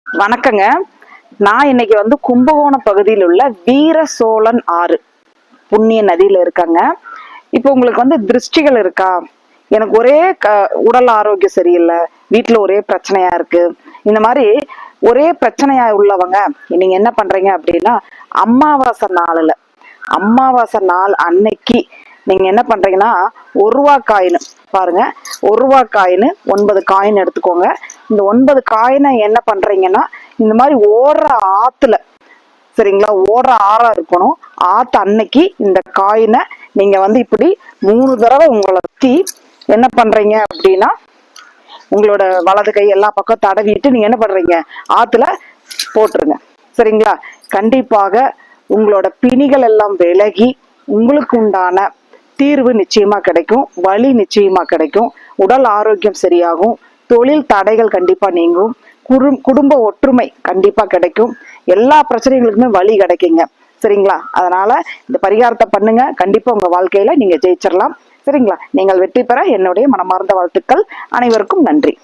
வணக்கங்க. நான் இன்னைக்கு கும்பகோணம் பகுதியில் உள்ள வீர சோழன் ஆறு புண்ணிய நதியில இருக்காங்க. இப்போ உங்களுக்கு திருஷ்டிகள் இருக்கா, எனக்கு ஒரே உடல் ஆரோக்கியம் சரியில்லை, வீட்டுல ஒரே பிரச்சனையா இருக்கு, இந்த மாதிரி ஒரே பிரச்சனையா உள்ளவங்க நீங்க என்ன பண்றீங்க அப்படின்னா, அமாவாசை நாள் அன்னைக்கு நீங்க என்ன பண்றீங்கன்னா, 1 ரூபா காயின் பாருங்க, 1 ரூபா காயின் 9 காயின் எடுத்துக்கோங்க. இந்த 9 காயினை என்ன பண்றீங்கன்னா, இந்த மாதிரி ஓடுற ஆத்துல, சரிங்களா, ஓடுற ஆறா இருக்கணும், ஆத்து அன்னைக்கு இந்த காயினை நீங்க இப்படி 3 தடவை உங்களை வச்சு என்ன பண்றீங்க அப்படின்னா, உங்களோட வலது கை எல்லா பக்கம் தடவிட்டு நீங்க என்ன பண்றீங்க, ஆத்துல போட்டுருங்க. சரிங்களா? கண்டிப்பாக உங்களோட பிணிகள் எல்லாம் விலகி உங்களுக்கு உண்டான தீர்வு நிச்சயமா கிடைக்கும், வலி நிச்சயமா கிடைக்கும், உடல் ஆரோக்கியம் சரியாகும், தொழில் தடைகள் கண்டிப்பா நீங்கும், குடும்ப ஒற்றுமை கண்டிப்பா கிடைக்கும், எல்லா பிரச்சனைகளுக்குமே வழி கிடைக்குங்க. சரிங்களா? அதனால இந்த பரிகாரத்தை பண்ணுங்க, கண்டிப்பா உங்க வாழ்க்கையில நீங்க ஜெயிச்சிடலாம். சரிங்களா? நீங்கள் வெற்றி பெற என்னுடைய மனமார்ந்த வாழ்த்துக்கள். அனைவருக்கும் நன்றி.